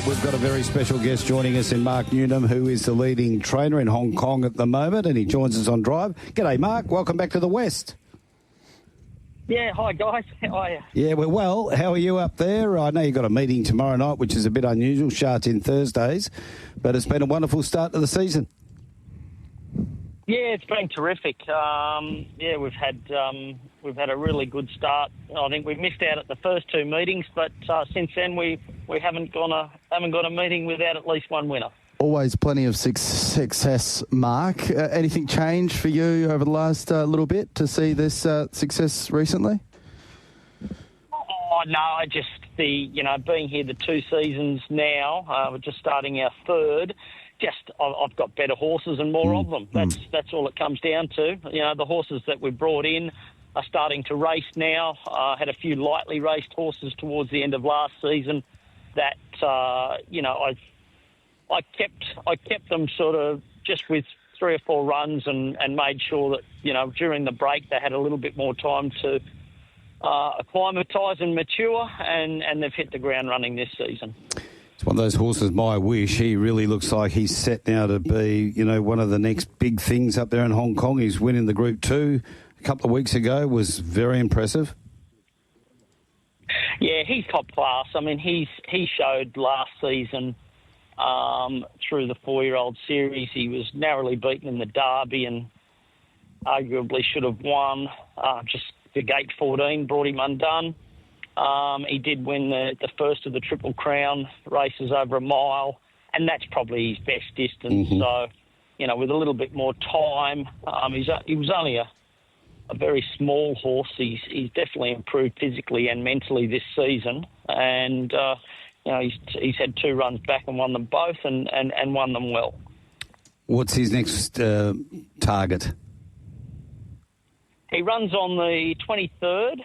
We've got a very special guest joining us in Mark Newnham, who is the leading trainer in Hong Kong at the moment, and he joins us on Drive. G'day, Mark. Welcome back to the West. Yeah, hi guys. How are you? Yeah, we're well. How are you up there? I know you've got a meeting tomorrow night, which is a bit unusual. Shards in Thursdays, but it's been a wonderful start to the season. Yeah, it's been terrific. We've had a really good start. I think we missed out at the first two meetings, but since then we haven't got a meeting without at least one winner. Always plenty of success, Mark. Anything changed for you over the last little bit to see this success recently? Oh no, being here the 2 seasons now, we're just starting our third. I've got better horses and more of them. That's all it comes down to. The horses that we brought in are starting to race now. I had a few lightly raced horses towards the end of last season that I kept them sort of just with 3 or 4 runs and made sure that during the break they had a little bit more time to acclimatise and mature, and they've hit the ground running this season. It's one of those horses, My Wish. He really looks like he's set now to be, one of the next big things up there in Hong Kong. He's winning the Group 2 a couple of weeks ago. Was very impressive. Yeah, he's top class. I mean, he showed last season through the 4-year-old series. He was narrowly beaten in the Derby and arguably should have won. Just the gate 14 brought him undone. He did win the first of the Triple Crown races over a mile, and that's probably his best distance. Mm-hmm. So, with a little bit more time, he was only a very small horse. He's definitely improved physically and mentally this season, and he's had 2 runs back and won them both, and won them well. What's his next target? He runs on the 23rd.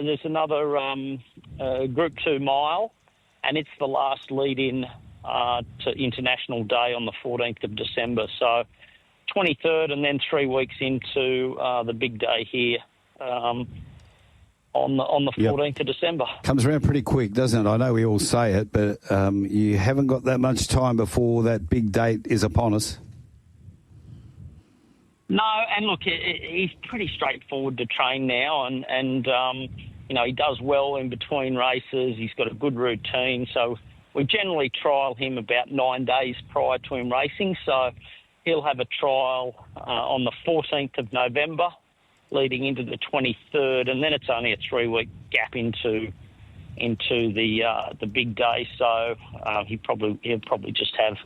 There's another Group 2 mile, and it's the last lead-in to International Day on the 14th of December. So 23rd and then 3 weeks into the big day here on the 14th of December. Comes around pretty quick, doesn't it? I know we all say it, but you haven't got that much time before that big date is upon us. No, and look, he's pretty straightforward to train now, and he does well in between races. He's got a good routine, so we generally trial him about 9 days prior to him racing. So he'll have a trial on the 14th of November, leading into the 23rd, and then it's only a 3-week gap into the big day. So he'll probably just have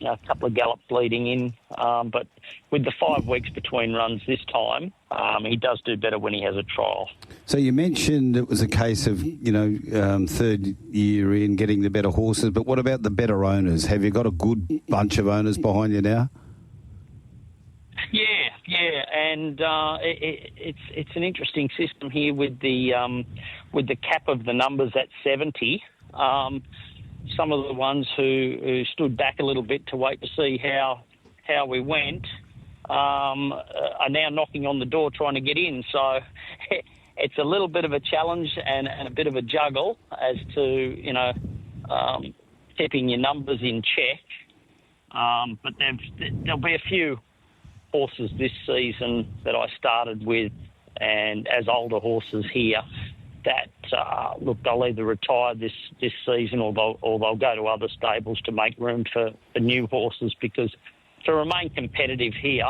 a couple of gallops leading in, but with the 5 weeks between runs this time, he does do better when he has a trial. So you mentioned it was a case of, third year in getting the better horses, but what about the better owners? Have you got a good bunch of owners behind you now? Yeah, and it's an interesting system here with the cap of the numbers at 70. Some of the ones who stood back a little bit to wait to see how we went are now knocking on the door trying to get in. So it's a little bit of a challenge and a bit of a juggle as to, keeping your numbers in check. But there'll be a few horses this season that I started with and as older horses here that, they'll either retire this season or they'll go to other stables to make room for new horses, because to remain competitive here,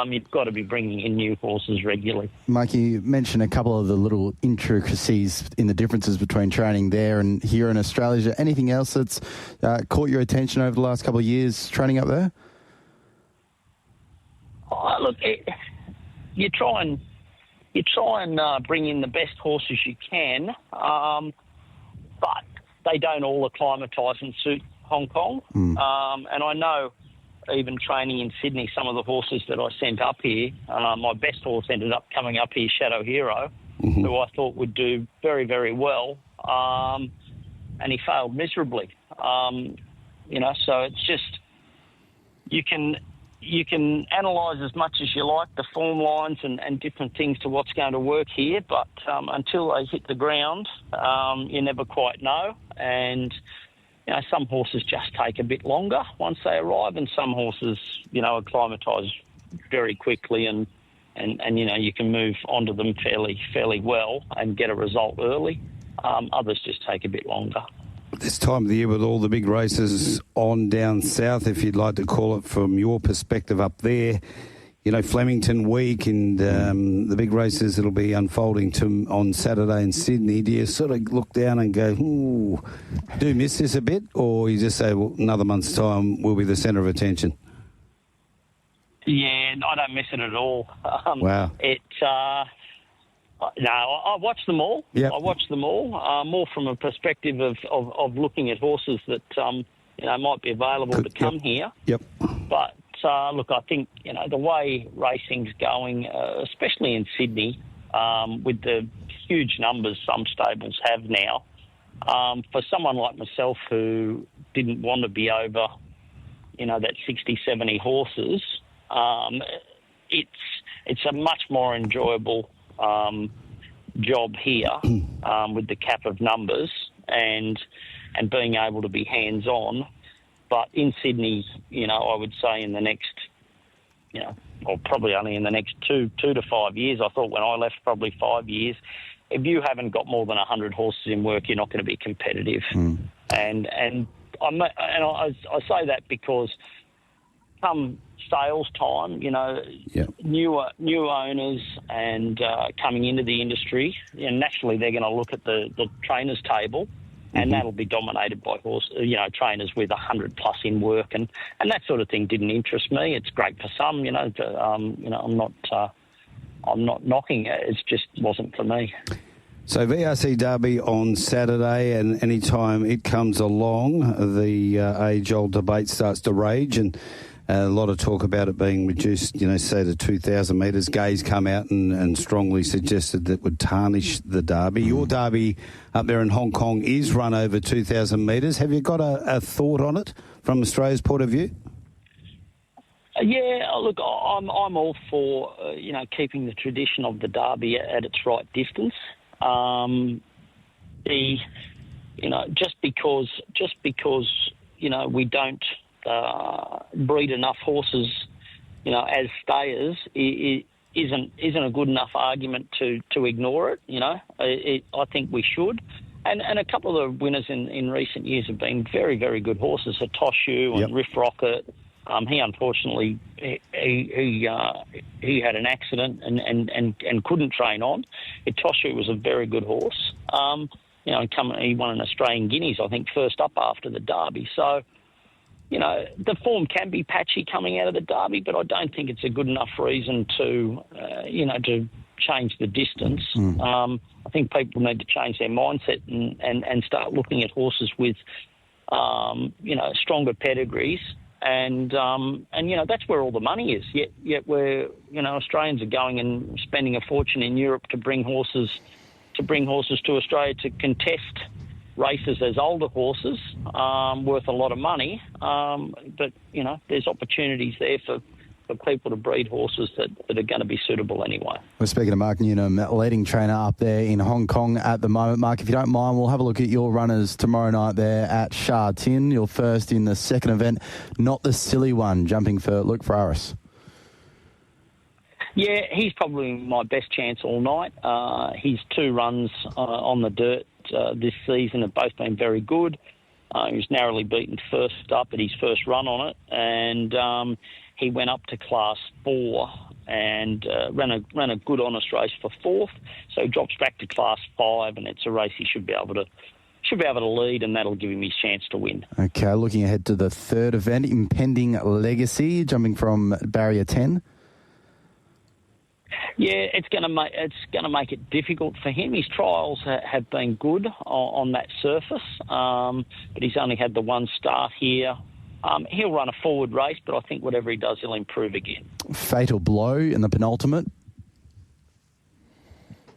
you've got to be bringing in new horses regularly. Mike, you mentioned a couple of the little intricacies in the differences between training there and here in Australia. Is there anything else that's caught your attention over the last couple of years training up there? You try and bring in the best horses you can, but they don't all acclimatise and suit Hong Kong. And I know even training in Sydney, some of the horses that I sent up here, my best horse ended up coming up here, Shadow Hero, who I thought would do very, very well, and he failed miserably. So it's just you can analyse as much as you like the form lines and different things to what's going to work here, but until they hit the ground, you never quite know. And some horses just take a bit longer once they arrive, and some horses, acclimatise very quickly, and you can move onto them fairly well and get a result early. Others just take a bit longer. This time of the year with all the big races on down south, if you'd like to call it from your perspective up there, Flemington Week and the big races that'll be unfolding on Saturday in Sydney, do you sort of look down and go, ooh, do miss this a bit? Or you just say, well, another month's time will be the centre of attention? Yeah, I don't miss it at all. Wow. No, I watch them all. Yep. I watch them all, more from a perspective of looking at horses that, might be available to come here. Yep. But, look, I think, the way racing's going, especially in Sydney, with the huge numbers some stables have now, for someone like myself who didn't want to be over, that 60, 70 horses, it's a much more enjoyable job here with the cap of numbers and being able to be hands-on. But in Sydney, I would say in the next, or probably only in the next two to 5 years, I thought when I left probably 5 years, if you haven't got more than 100 horses in work, you're not going to be competitive. And I say that because come sales time, new owners and coming into the industry, naturally they're going to look at the trainers table, and that'll be dominated by trainers with 100 plus in work, and that sort of thing didn't interest me. It's great for some, I'm not knocking it. It just wasn't for me. So VRC Derby on Saturday, and any time it comes along, the age-old debate starts to rage, and a lot of talk about it being reduced, say to 2,000 metres. Gay's come out and strongly suggested that would tarnish the Derby. Your Derby up there in Hong Kong is run over 2,000 metres. Have you got a thought on it from Australia's point of view? Yeah, look, I'm all for keeping the tradition of the Derby at its right distance. Just because we don't breed enough horses, as stayers, isn't a good enough argument to ignore it. I think we should. And a couple of the winners in recent years have been very, very good horses. Toshu and Riff Rocket. He unfortunately he had an accident and couldn't train on. Toshu was a very good horse. He won an Australian Guineas, I think, first up after the Derby. So, the form can be patchy coming out of the Derby, but I don't think it's a good enough reason to change the distance. I think people need to change their mindset and start looking at horses with, stronger pedigrees. And that's where all the money is. Yet where, Australians are going and spending a fortune in Europe to bring horses to Australia to contest races as older horses, worth a lot of money. But, there's opportunities there for people to breed horses that are going to be suitable anyway. We're speaking to Mark Newnham, leading trainer up there in Hong Kong at the moment. Mark, if you don't mind, we'll have a look at your runners tomorrow night there at Sha Tin. You're first in the second event, not the silly one, jumping for Luke Ferraris. Yeah, he's probably my best chance all night. His two runs on the dirt this season have both been very good. He was narrowly beaten first up at his first run on it, and he went up to Class 4 and ran a good honest race for fourth. So he drops back to Class 5, and it's a race he should be able to lead, and that'll give him his chance to win. Okay, looking ahead to the third event, Impending Legacy, jumping from Barrier 10. Yeah, it's going to make it difficult for him. His trials have been good on that surface, but he's only had the one start here. He'll run a forward race, but I think whatever he does, he'll improve again. Fatal Blow in the penultimate.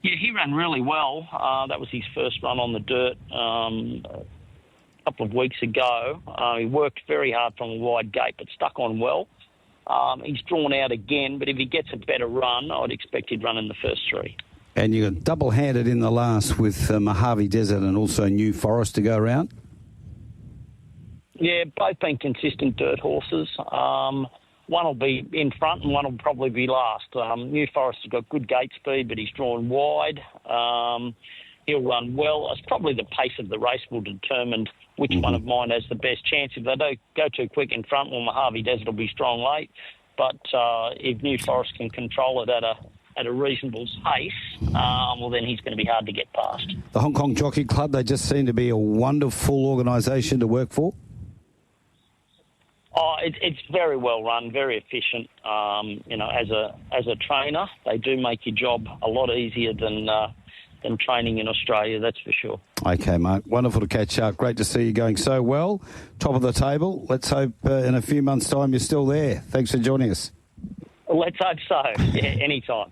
Yeah, he ran really well. That was his first run on the dirt a couple of weeks ago. He worked very hard from a wide gate, but stuck on well. He's drawn out again, but if he gets a better run, I'd expect he'd run in the first three. And you got double-handed in the last with Mojave Desert and also New Forest to go around? Yeah, both been consistent dirt horses. One will be in front and one will probably be last. New Forest has got good gate speed, but he's drawn wide. He'll run well. It's probably the pace of the race will determine which one of mine has the best chance. If they don't go too quick in front, well, Mojave Desert will be strong late. But if New Forest can control it at a reasonable pace, well, then he's going to be hard to get past. The Hong Kong Jockey Club, they just seem to be a wonderful organisation to work for. Oh, it's very well run, very efficient. As a trainer, they do make your job a lot easier than training in Australia, that's for sure. Okay, Mark. Wonderful to catch up. Great to see you going so well. Top of the table. Let's hope in a few months' time you're still there. Thanks for joining us. Let's hope so. Yeah, anytime.